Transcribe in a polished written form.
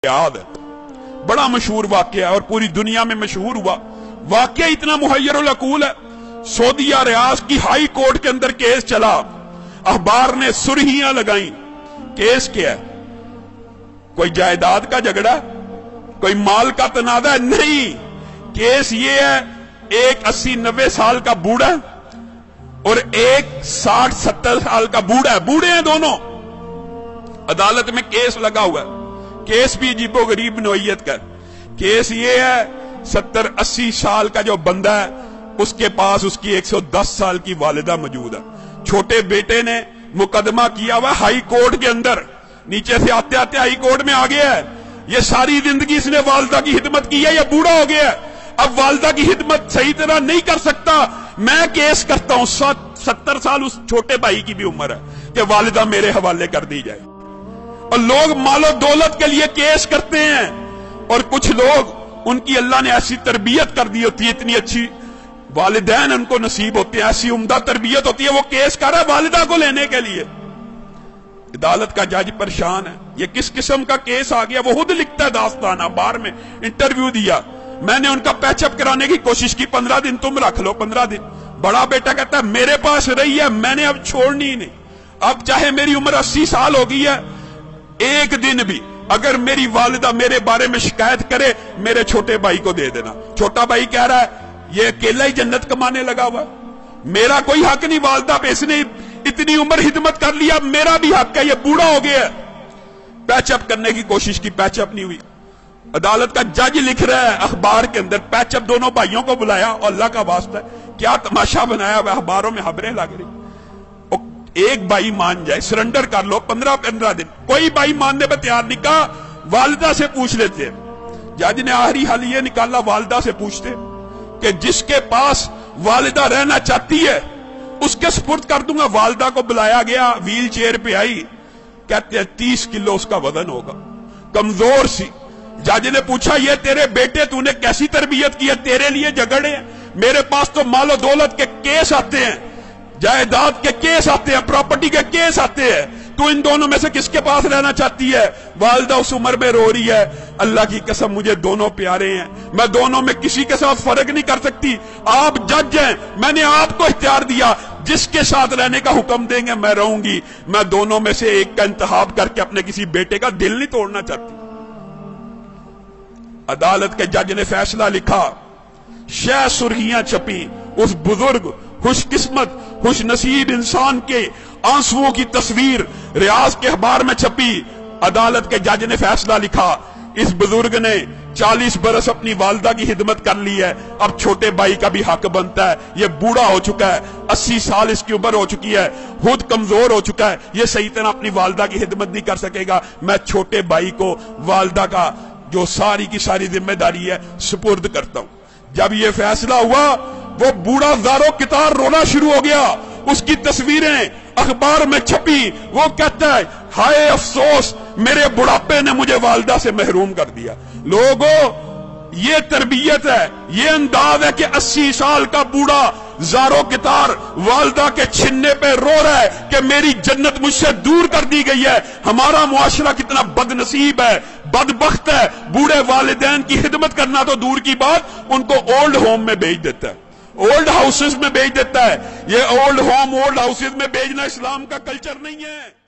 ریاض ہے، بڑا مشہور واقعہ ہے اور پوری دنیا میں مشہور ہوا۔ واقعہ اتنا محیر العقول ہے، سعودیہ ریاض کی ہائی کورٹ کے اندر کیس چلا، اخبار نے سرخیاں لگائیں۔ کیس کیا ہے؟ کوئی جائیداد کا جھگڑا، کوئی مال کا تنازع نہیں۔ کیس یہ ہے، ایک 80-90 سال کا بوڑھا اور ایک 60-70 سال کا بوڑھا ہے، بوڑھے ہیں دونوں، عدالت میں کیس لگا ہوا ہے۔ کیس بھی عجیب و غریب نوعیت کا۔ کیس یہ ہے، 70-80 سال کا جو بندہ ہے اس کے پاس اس کی 110 سال کی والدہ موجود ہے۔ چھوٹے بیٹے نے مقدمہ کیا ہوا ہائی کورٹ کے اندر، نیچے سے آتے آتے ہائی کورٹ میں آ گیا ہے۔ یہ ساری زندگی اس نے والدہ کی خدمت کی ہے، یہ بوڑھا ہو گیا ہے، اب والدہ کی خدمت صحیح طرح نہیں کر سکتا، میں کیس کرتا ہوں۔ 70 سال اس چھوٹے بھائی کی بھی عمر ہے کہ والدہ میرے حوالے کر دی جائے۔ اور لوگ مال و دولت کے لیے کیس کرتے ہیں، اور کچھ لوگ ان کی اللہ نے ایسی تربیت کر دی ہوتی ہے، اتنی اچھی والدین ان کو نصیب ہوتے ہیں، ایسی عمدہ تربیت ہوتی ہے، وہ کیس کر رہا ہے والدہ کو لینے کے لیے۔ عدالت کا جج پریشان ہے، یہ کس قسم کا کیس آ گیا؟ وہ خود لکھتا ہے داستان، اخبار میں انٹرویو دیا، میں نے ان کا پیچ اپ کرانے کی کوشش کی، 15 دن تم رکھ لو، 15 دن۔ بڑا بیٹا کہتا ہے میرے پاس رہی ہے، میں نے اب چھوڑنی ہی نہیں، اب چاہے میری عمر 80 سال ہو گئی ہے، ایک دن بھی اگر میری والدہ میرے بارے میں شکایت کرے میرے چھوٹے بھائی کو دے دینا۔ چھوٹا بھائی کہہ رہا ہے یہ اکیلا ہی جنت کمانے لگا ہوا، میرا کوئی حق نہیں والدہ پہ، اس نے اتنی عمر خدمت کر لیا، میرا بھی حق ہے، یہ بوڑھا ہو گیا ہے۔ پیچ اپ کرنے کی کوشش کی، پیچ اپ نہیں ہوئی۔ عدالت کا جج لکھ رہا ہے اخبار کے اندر، پیچ اپ دونوں بھائیوں کو بلایا، اور اللہ کا واسطہ ہے کیا تماشا بنایا ہوا، اخباروں میں خبریں لگ رہی، ایک بھائی مان جائے، سرنڈر کر لو، 15 دن۔ کوئی بھائی ماننے پہ تیار نہیں، کہا والدہ سے پوچھ لیتے ہیں۔ جج نے آخری حل یہ نکالا، والدہ سے پوچھتے کہ جس کے پاس والدہ رہنا چاہتی ہے اس کے سپرد کر دوں گا۔ والدہ کو بلایا گیا، ویل چیئر پہ آئی، کہتے ہیں 30 کلو اس کا وزن ہوگا، کمزور سی۔ جج نے پوچھا یہ تیرے بیٹے تو نے کیسی تربیت کی ہے، تیرے لیے جھگڑے ہیں، میرے پاس تو مال و دولت کے کیس آتے ہیں، جائیداد کے کیس آتے ہیں، پراپرٹی کے کیس آتے ہیں، تو ان دونوں میں سے کس کے پاس رہنا چاہتی ہے؟ والدہ اس عمر میں رو رہی ہے، اللہ کی قسم مجھے دونوں پیارے ہیں، میں دونوں میں کسی کے ساتھ فرق نہیں کر سکتی، آپ جج ہیں، میں نے آپ کو اختیار دیا، جس کے ساتھ رہنے کا حکم دیں گے میں رہوں گی، میں دونوں میں سے ایک کا انتخاب کر کے اپنے کسی بیٹے کا دل نہیں توڑنا چاہتی۔ عدالت کے جج نے فیصلہ لکھا، شہ سرخیاں چھپی، اس بزرگ خوش قسمت خوش نصیب انسان کے آنسوؤں کی تصویر ریاض کے اخبار میں چھپی۔ عدالت کے جج نے فیصلہ لکھا، اس بزرگ نے 40 برس اپنی والدہ کی خدمت کر لی ہے، اب چھوٹے بھائی کا بھی حق بنتا ہے، یہ بوڑھا ہو چکا ہے، 80 سال اس کی عمر ہو چکی ہے، خود کمزور ہو چکا ہے، یہ صحیح طرح اپنی والدہ کی خدمت نہیں کر سکے گا، میں چھوٹے بھائی کو والدہ کا جو ساری کی ساری ذمہ داری ہے سپرد کرتا ہوں۔ جب یہ فیصلہ ہوا وہ بوڑھا زارو کتار رونا شروع ہو گیا، اس کی تصویریں اخبار میں چھپی، وہ کہتا ہے ہائے افسوس میرے بڑھاپے نے مجھے والدہ سے محروم کر دیا۔ لوگوں یہ تربیت ہے، یہ انداز ہے کہ 80 سال کا بوڑھا زارو کتار والدہ کے چھننے پہ رو رہا ہے کہ میری جنت مجھ سے دور کر دی گئی ہے۔ ہمارا معاشرہ کتنا بد نصیب ہے، بدبخت ہے، بوڑھے والدین کی خدمت کرنا تو دور کی بات، ان کو اولڈ ہوم میں بھیج دیتا ہے، اولڈ ہاؤسز میں بھیج دیتا ہے۔ یہ اولڈ ہوم اولڈ ہاؤسز میں بھیجنا اسلام کا کلچر نہیں ہے۔